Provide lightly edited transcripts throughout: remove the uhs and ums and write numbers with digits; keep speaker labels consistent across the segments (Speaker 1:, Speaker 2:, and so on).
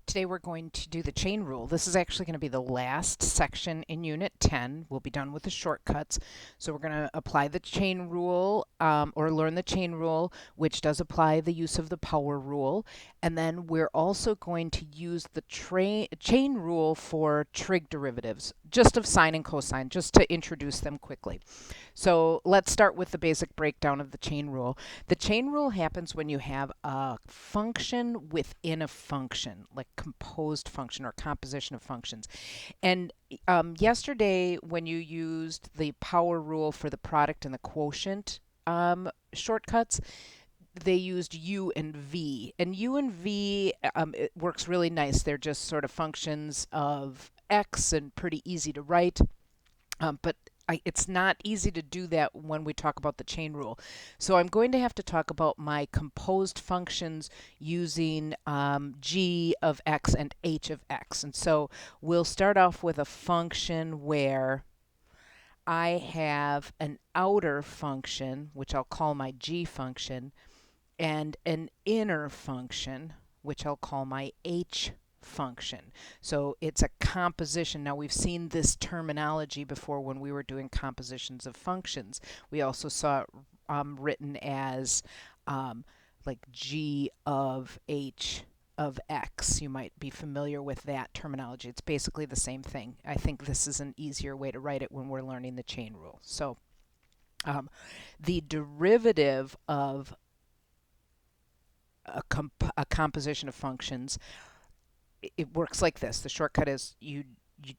Speaker 1: Today we're going to do the chain rule. This is actually going to be the last section in Unit 10. We'll be done with the shortcuts. So we're going to apply the chain rule or learn the chain rule, which does apply the use of the power rule. And then we're also going to use the chain rule for trig derivatives, just of sine and cosine, just to introduce them quickly. So let's start with the basic breakdown of the chain rule. The chain rule happens when you have a function within a function, like composed function or composition of functions. And yesterday, when you used the power rule for the product and the quotient shortcuts, they used u and v. And u and v, it works really nice. They're just sort of functions of x and pretty easy to write. But it's not easy to do that when we talk about the chain rule. So I'm going to have to talk about my composed functions using g of x and h of x. And so we'll start off with a function where I have an outer function, which I'll call my g function, and an inner function, which I'll call my h function. So it's a composition. Now we've seen this terminology before when we were doing compositions of functions. We also saw it written as like g of h of x. You might be familiar with that terminology. It's basically the same thing. I think this is an easier way to write it when we're learning the chain rule. So the derivative of a composition of functions, it works like this. The shortcut is you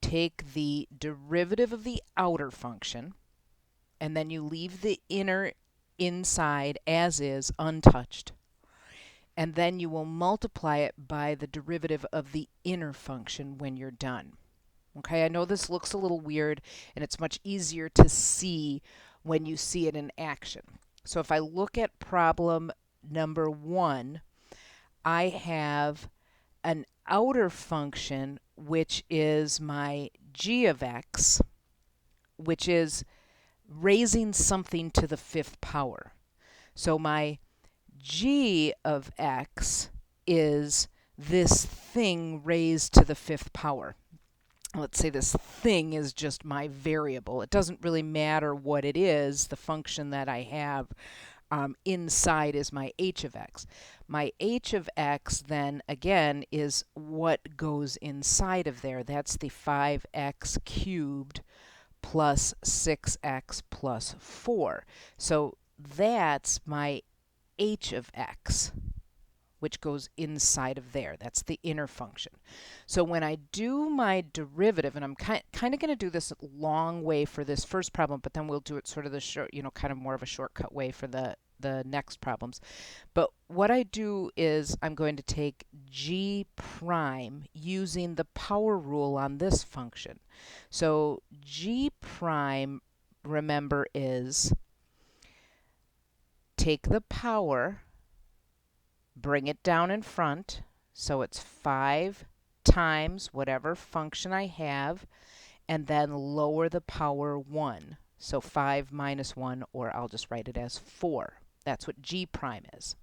Speaker 1: take the derivative of the outer function, and then you leave the inner inside as is, untouched. And then you will multiply it by the derivative of the inner function when you're done. Okay, I know this looks a little weird, and it's much easier to see when you see it in action. So if I look at problem number 1, I have an outer function, which is my g of x, which is raising something to the 5th power. So my g of x is this thing raised to the 5th power. Let's say this thing is just my variable. It doesn't really matter what it is. The function that I have inside is my h of x. My h of x then again is what goes inside of there. That's the 5x cubed plus 6x plus 4. So that's my h of x, which goes inside of there. That's the inner function. So when I do my derivative, and I'm kind of going to do this a long way for this first problem, but then we'll do it sort of the short, kind of more of a shortcut way for the next problems. But what I do is I'm going to take g prime using the power rule on this function. So g prime, remember, is take the power, bring it down in front, so it's 5 times whatever function I have, and then lower the power 1. So 5 minus 1, or I'll just write it as 4. That's what g prime is.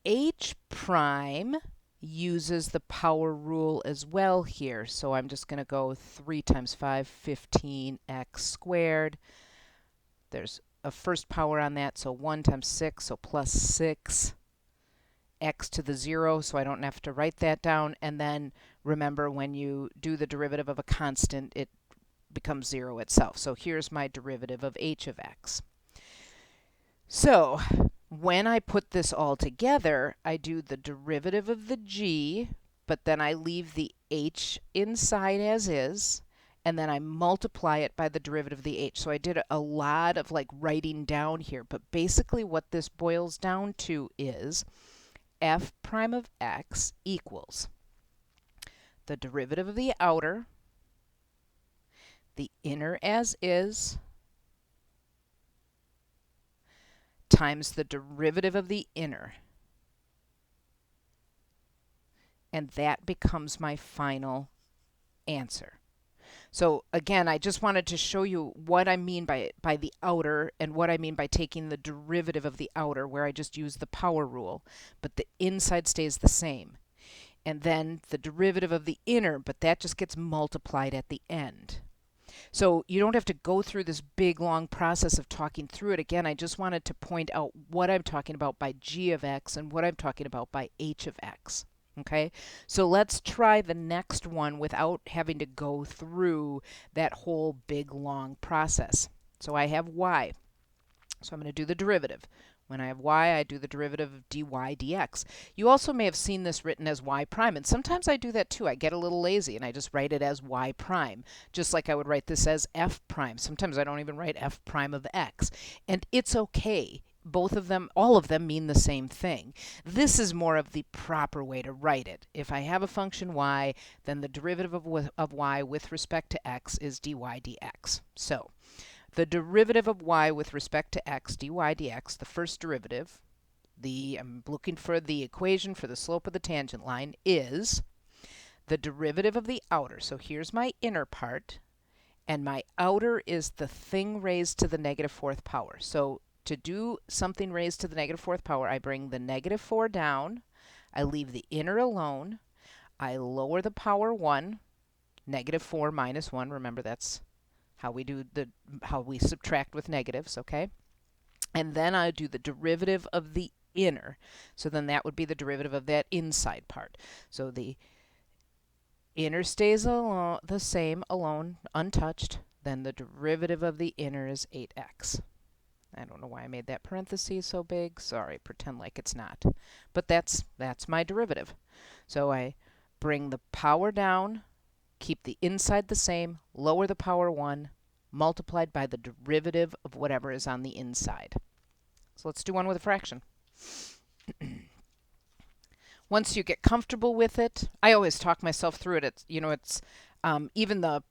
Speaker 1: H prime uses the power rule as well here. So I'm just going to go 3 times 5, 15x squared. There's a first power on that, so 1 times 6, so plus 6. X to the 0, so I don't have to write that down. And then remember, when you do the derivative of a constant, it becomes 0 itself. So here's my derivative of h of x. So when I put this all together, I do the derivative of the g, but then I leave the h inside as is, and then I multiply it by the derivative of the h. So I did a lot of like writing down here, but basically what this boils down to is f prime of x equals the derivative of the outer, the inner as is, times the derivative of the inner. And that becomes my final answer. So again, I just wanted to show you what I mean by the outer and what I mean by taking the derivative of the outer, where I just use the power rule, but the inside stays the same. and then the derivative of the inner, but that just gets multiplied at the end. So you don't have to go through this big long process of talking through it again. I just wanted to point out what I'm talking about by g of x and what I'm talking about by h of x. Okay, so let's try the next one without having to go through that whole big long process. So I have y. So I'm going to do the derivative. When I have y, I do the derivative of dy dx. You also may have seen this written as y prime, and sometimes I do that too. I get a little lazy and I just write it as y prime, just like I would write this as f prime. Sometimes I don't even write f prime of x, and it's okay. Both of them, all of them mean the same thing. This is more of the proper way to write it. If I have a function y, then the derivative of y with respect to x is dy dx. So the derivative of y with respect to x, dy dx, the first derivative, I'm looking for the equation for the slope of the tangent line, is the derivative of the outer. So here's my inner part, and my outer is the thing raised to the negative fourth power. So to do something raised to the negative fourth power, I bring the negative 4 down, I leave the inner alone, I lower the power 1, negative 4 minus 1, remember that's how we subtract with negatives, okay? And then I do the derivative of the inner. So then that would be the derivative of that inside part. So the inner stays the same, alone, untouched. Then the derivative of the inner is 8x. I don't know why I made that parenthesis so big. Sorry, pretend like it's not. But that's my derivative. So I bring the power down, keep the inside the same, lower the power 1, multiplied by the derivative of whatever is on the inside. So let's do one with a fraction. Once you get comfortable with it, I always talk myself through it. It's even the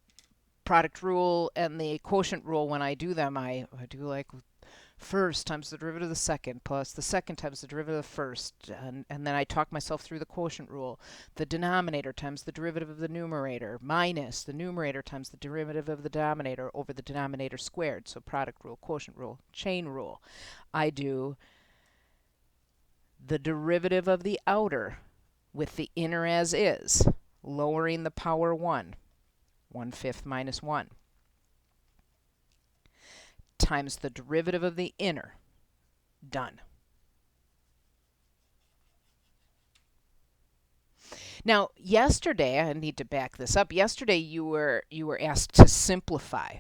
Speaker 1: product rule and the quotient rule, when I do them, I do like first times the derivative of the second plus the second times the derivative of the first, and then I talk myself through the quotient rule. The denominator times the derivative of the numerator minus the numerator times the derivative of the denominator over the denominator squared. So product rule, quotient rule, chain rule. I do the derivative of the outer with the inner as is, lowering the power 1, 1/5 minus 1. Times the derivative of the inner. Done. Now, yesterday, I need to back this up. Yesterday, you were asked to simplify.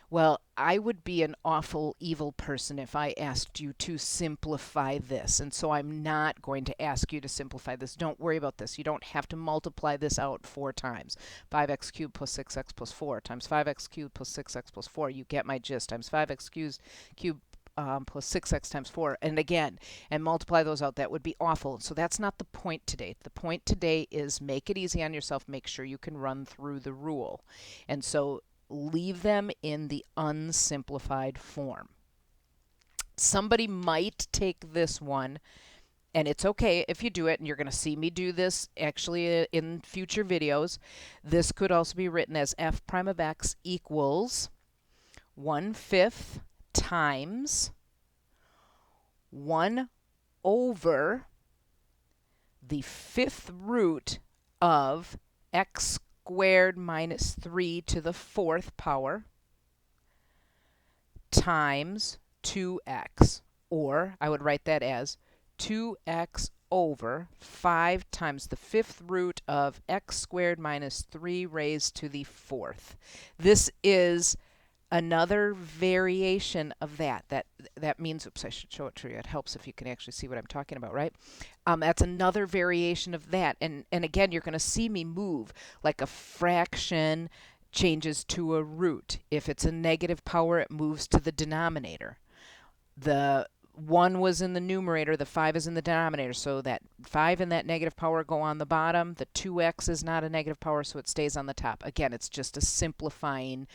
Speaker 1: Well, I would be an awful, evil person if I asked you to simplify this. And so I'm not going to ask you to simplify this. Don't worry about this. You don't have to multiply this out 4 times. 5x cubed plus 6x plus 4 times 5x cubed plus 6x plus 4. You get my gist. Times 5x cubed plus 6x times 4. And again, and multiply those out. That would be awful. So that's not the point today. The point today is make it easy on yourself. Make sure you can run through the rule. And so leave them in the unsimplified form. Somebody might take this one, and it's okay if you do it, and you're going to see me do this actually in future videos. This could also be written as f prime of x equals 1/5 times 1 over the 5th root of x squared minus 3 to the 4th power times 2x. Or I would write that as 2x over 5 times the 5th root of x squared minus 3 raised to the 4th. This is another variation of that. That means, oops, I should show it to you. It helps if you can actually see what I'm talking about, right? That's another variation of that. And again, you're going to see me move like a fraction changes to a root. If it's a negative power, it moves to the denominator. The 1 was in the numerator, the 5 is in the denominator, so that 5 and that negative power go on the bottom. The 2x is not a negative power, so it stays on the top. Again, it's just a simplifying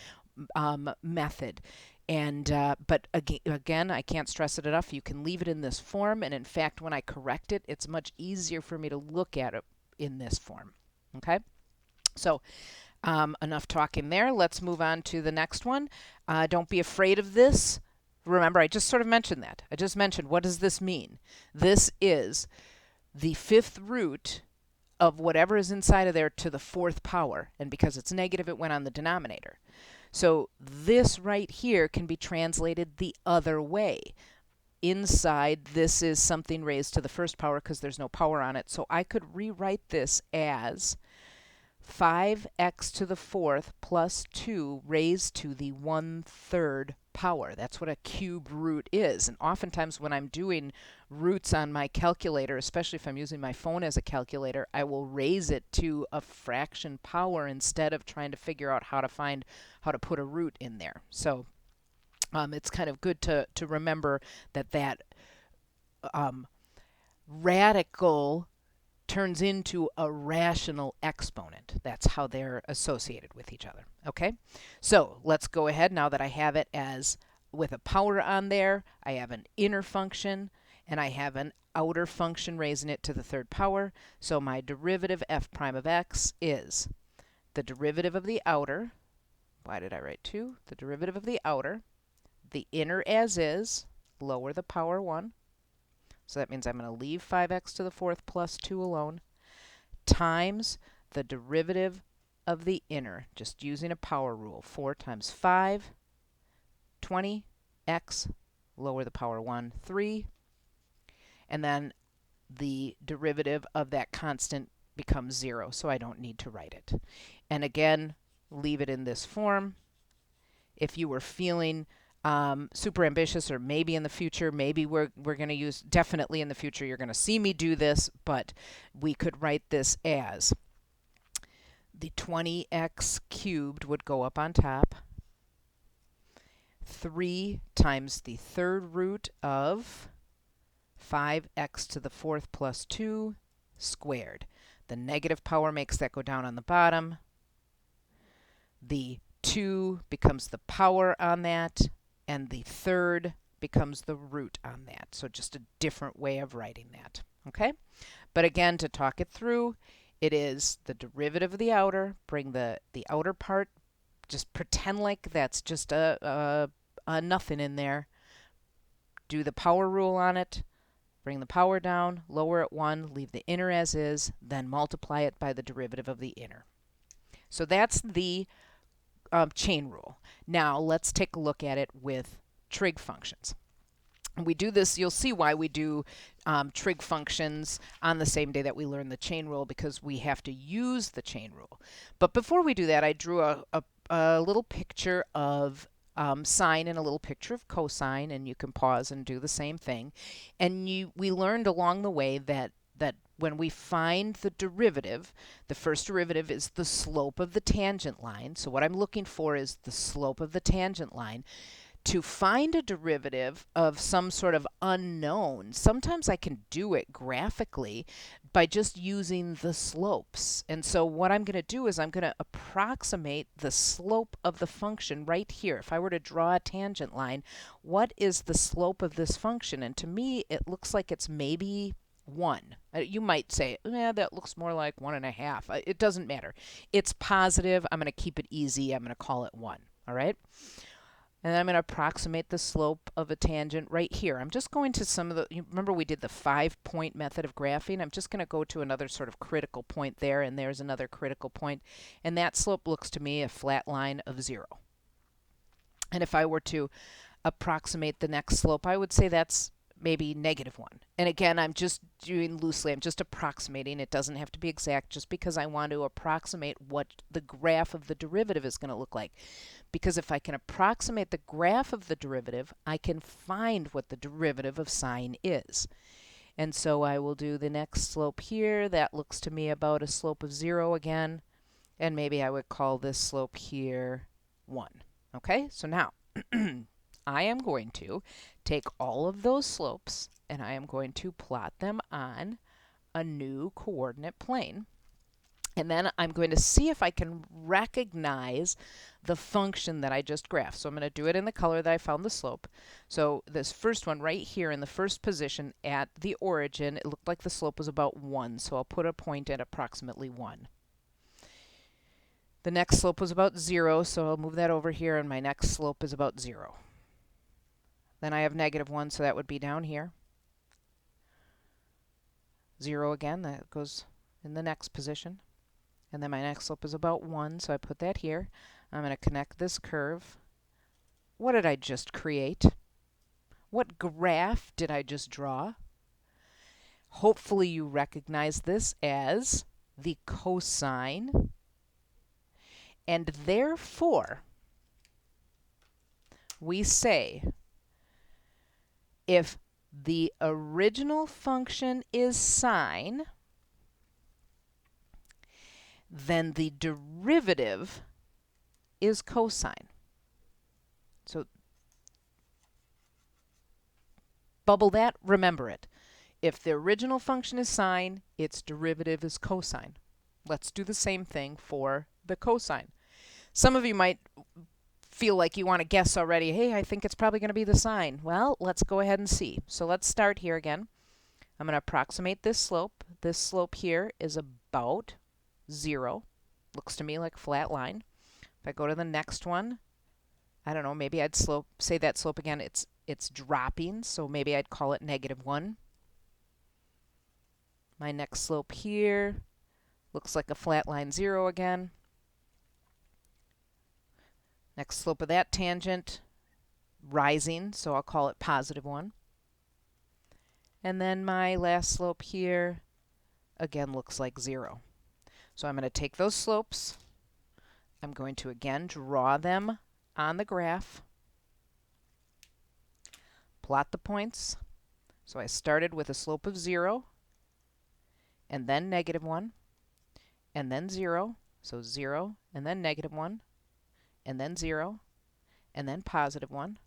Speaker 1: method. And but again, I can't stress it enough. You can leave it in this form, and in fact, when I correct it, it's much easier for me to look at it in this form. Okay, so enough talking there. Let's move on to the next one. Don't be afraid of this. Remember, I just sort of mentioned that. I just mentioned, what does this mean? This is the 5th root of whatever is inside of there to the fourth power. And because it's negative, it went on the denominator. So this right here can be translated the other way. Inside, this is something raised to the first power because there's no power on it. So I could rewrite this as 5x to the fourth plus 2 raised to the 1/3 power. That's what a cube root is. And oftentimes when I'm doing roots on my calculator, especially if I'm using my phone as a calculator, I will raise it to a fraction power instead of trying to figure out how to put a root in there. So it's kind of good to remember that radical turns into a rational exponent. That's how they're associated with each other. Okay, so let's go ahead now that I have it as with a power on there. I have an inner function and I have an outer function raising it to the third power. So my derivative f prime of x is the derivative of the outer. Why did I write 2? The derivative of the outer, the inner as is, lower the power 1. So that means I'm going to leave 5x to the fourth plus 2 alone, times the derivative of the inner, just using a power rule. 4 times 5, 20x, lower the power 1, 3. And then the derivative of that constant becomes 0, so I don't need to write it. And again, leave it in this form. If you were feeling super ambitious, or maybe in the future, maybe we're going to use, definitely in the future, you're going to see me do this, but we could write this as the 20x cubed would go up on top, 3 times the third root of 5x to the fourth plus 2 squared. The negative power makes that go down on the bottom. The 2 becomes the power on that, and the third becomes the root on that. So just a different way of writing that. Okay? But again, to talk it through, it is the derivative of the outer. Bring the outer part, just pretend like that's just a nothing in there. Do the power rule on it. Bring the power down, lower it 1, leave the inner as is, then multiply it by the derivative of the inner. So that's the chain rule. Now let's take a look at it with trig functions. We do this, you'll see why we do trig functions on the same day that we learn the chain rule, because we have to use the chain rule. But before we do that, I drew a little picture of sine and a little picture of cosine, and you can pause and do the same thing. And we learned along the way that when we find the derivative, the first derivative is the slope of the tangent line. So what I'm looking for is the slope of the tangent line. To find a derivative of some sort of unknown, sometimes I can do it graphically by just using the slopes. And so what I'm going to do is I'm going to approximate the slope of the function right here. If I were to draw a tangent line, what is the slope of this function? And to me, it looks like it's maybe 1. You might say, yeah, that looks more like 1.5. It doesn't matter. It's positive. I'm going to keep it easy. I'm going to call it 1. All right? And then I'm going to approximate the slope of a tangent right here. I'm just going to some of the, you remember we did the 5-point method of graphing? I'm just going to go to another sort of critical point there, and there's another critical point. And that slope looks to me a flat line of 0. And if I were to approximate the next slope, I would say that's maybe -1. And again, I'm just doing loosely. I'm just approximating. It doesn't have to be exact, just because I want to approximate what the graph of the derivative is going to look like. Because if I can approximate the graph of the derivative, I can find what the derivative of sine is. And so I will do the next slope here. That looks to me about a slope of 0 again. And maybe I would call this slope here 1. Okay, so now I am going to take all of those slopes and I am going to plot them on a new coordinate plane. And then I'm going to see if I can recognize the function that I just graphed. So I'm going to do it in the color that I found the slope. So this first one right here in the first position at the origin, it looked like the slope was about 1. So I'll put a point at approximately 1. The next slope was about 0, so I'll move that over here, and my next slope is about 0. Then I have -1, so that would be down here. 0 again, that goes in the next position. And then my next slope is about 1, so I put that here. I'm going to connect this curve. What did I just create? What graph did I just draw? Hopefully you recognize this as the cosine. And therefore, we say if the original function is sine, then the derivative is cosine. So bubble that, remember it. If the original function is sine, its derivative is cosine. Let's do the same thing for the cosine. Some of you might feel like you want to guess already, hey, I think it's probably going to be the sine. Well, let's go ahead and see. So let's start here again. I'm going to approximate this slope. This slope here is about 0. Looks to me like a flat line. If I go to the next one, I don't know, maybe I'd say that slope again, it's dropping, so maybe I'd call it -1. My next slope here looks like a flat line 0 again. Next slope of that tangent, rising, so I'll call it +1. And then my last slope here, again, looks like 0. So I'm going to take those slopes. I'm going to again draw them on the graph. Plot the points. So I started with a slope of 0, and then -1, and then 0. So 0, and then -1, and then 0, and then +1,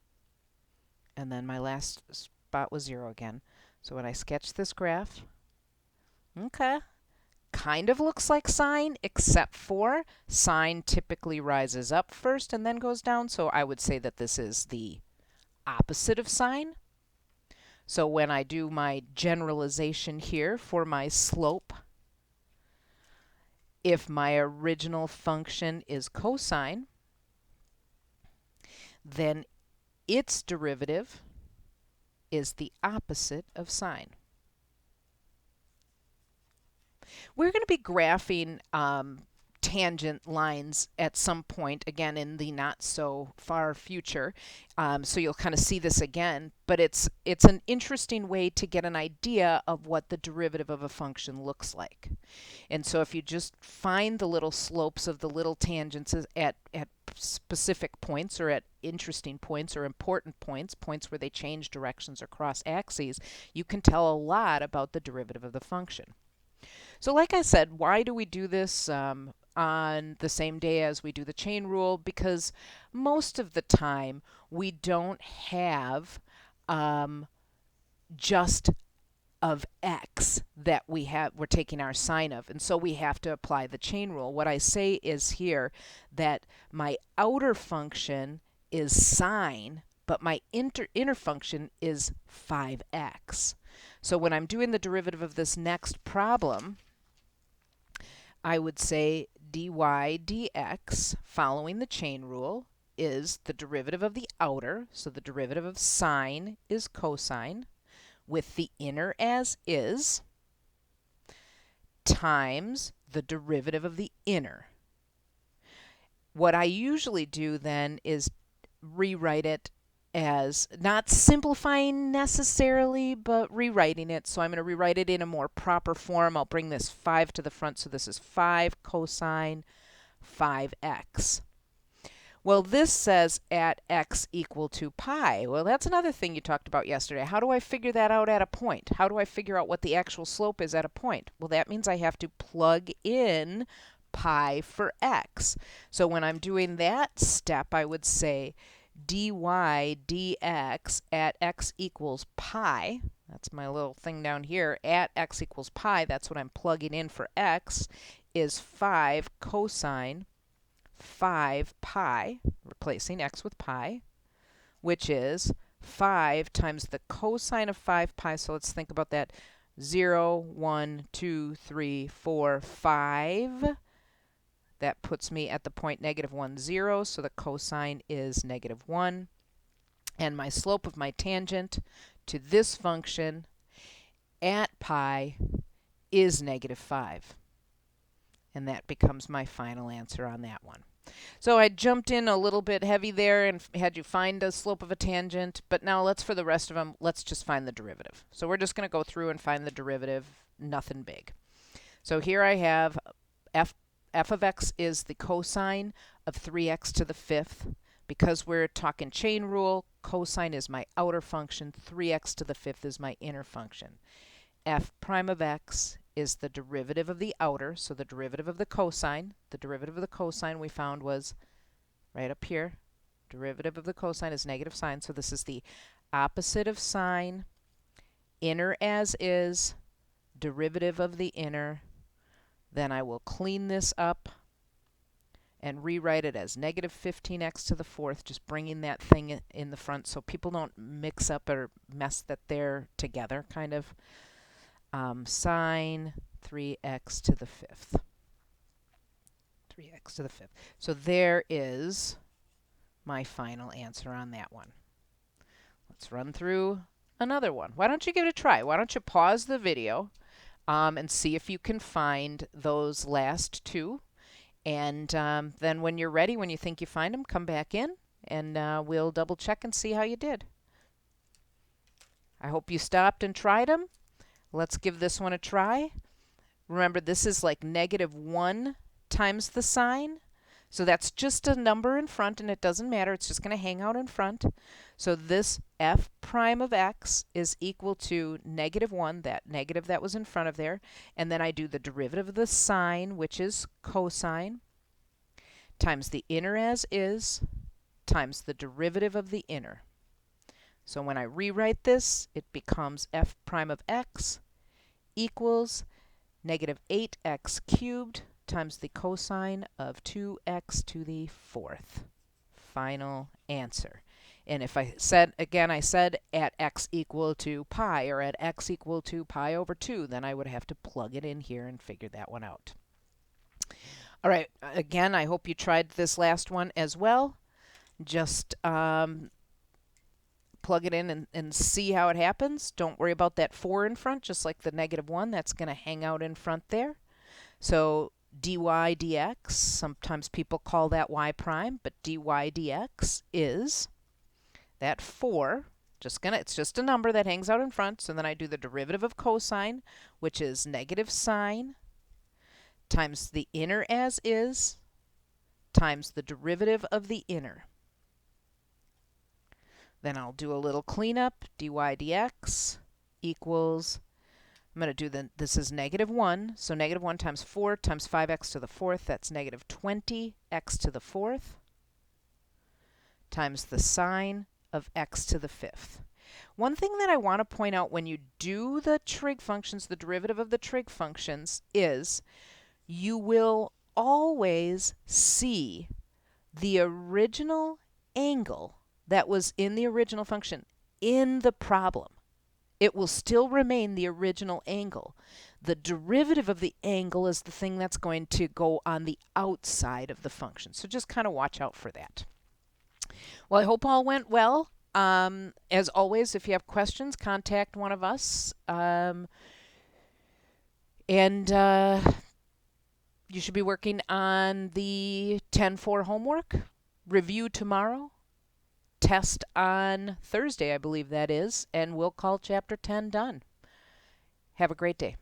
Speaker 1: and then my last spot was 0 again. So when I sketch this graph, okay, kind of looks like sine, except for sine typically rises up first and then goes down, so I would say that this is the opposite of sine. So when I do my generalization here for my slope, if my original function is cosine, then its derivative is the opposite of sine. We're going to be graphing tangent lines at some point, again, in the not so far future. So you'll kind of see this again, but it's an interesting way to get an idea of what the derivative of a function looks like. And so if you just find the little slopes of the little tangents at specific points or at interesting points or important points, points where they change directions or cross axes, you can tell a lot about the derivative of the function. So like I said, why do we do this on the same day as we do the chain rule? Because most of the time we don't have just of x that we're taking our sine of, and so we have to apply the chain rule. What I say is here that my outer function is sine, but my inner function is 5x. So when I'm doing the derivative of this next problem, I would say dy dx, following the chain rule, is the derivative of the outer, so the derivative of sine is cosine, with the inner as is, times the derivative of the inner. What I usually do then is rewrite it as not simplifying necessarily, but rewriting it. So I'm going to rewrite it in a more proper form. I'll bring this 5 to the front, so this is 5 cosine 5x. Well, this says at x equal to pi. Well, that's another thing you talked about yesterday. How do I figure that out at a point? How do I figure out what the actual slope is at a point? Well, that means I have to plug in pi for x. So when I'm doing that step, I would say dy dx at x equals pi. That's my little thing down here. At x equals pi, that's what I'm plugging in for x, is 5 cosine 5 pi, replacing x with pi, which is 5 times the cosine of 5 pi. So let's think about that. 0, 1, 2, 3, 4, 5. That puts me at the point -1, 0. So the cosine is -1. And my slope of my tangent to this function at pi is -5. And that becomes my final answer on that one. So I jumped in a little bit heavy there and had you find a slope of a tangent, but now for the rest of them, let's just find the derivative. So we're just going to go through and find the derivative, nothing big. So here I have f of x is the cosine of 3x to the fifth. Because we're talking chain rule, cosine is my outer function, 3x to the fifth is my inner function. F prime of x is the derivative of the outer, so the derivative of the cosine. The derivative of the cosine we found was right up here. Derivative of the cosine is negative sine, so this is the opposite of sine, inner as is, derivative of the inner. Then I will clean this up and rewrite it as negative 15x to the fourth, just bringing that thing in the front so people don't mix up or mess that they're together, kind of. Sine 3x to the fifth. 3x to the fifth. So there is my final answer on that one. Let's run through another one. Why don't you give it a try? Why don't you pause the video and see if you can find those last two. And then when you're ready, when you think you find them, come back in and we'll double check and see how you did. I hope you stopped and tried them. Let's give this one a try. Remember, this is like -1 times the sine. So that's just a number in front, and it doesn't matter. It's just going to hang out in front. So this f prime of x is equal to -1, that negative that was in front of there. And then I do the derivative of the sine, which is cosine, times the inner as is, times the derivative of the inner. So when I rewrite this, it becomes f prime of x equals -8x cubed times the cosine of 2x to the fourth. Final answer. And if I said, again, I said at x equal to pi or at x equal to pi over 2, then I would have to plug it in here and figure that one out. All right, again, I hope you tried this last one as well. Just plug it in and see how it happens. Don't worry about that 4 in front, just like the -1. That's going to hang out in front there. So dy dx, sometimes people call that y prime, but dy dx is that 4. It's just a number that hangs out in front. So then I do the derivative of cosine, which is negative sine, times the inner as is, times the derivative of the inner. Then I'll do a little cleanup. Dy dx equals, I'm going to do this is -1. So -1 times 4 times 5x to the fourth, that's -20x to the fourth, times the sine of x to the fifth. One thing that I want to point out when you do the trig functions, the derivative of the trig functions, is you will always see the original angle that was in the original function in the problem. It will still remain the original angle. The derivative of the angle is the thing that's going to go on the outside of the function. So just kind of watch out for that. Well, I hope all went well. As always, if you have questions, contact one of us. You should be working on the 10-4 homework. Review tomorrow. Test on Thursday, I believe that is, and we'll call Chapter 10 done. Have a great day.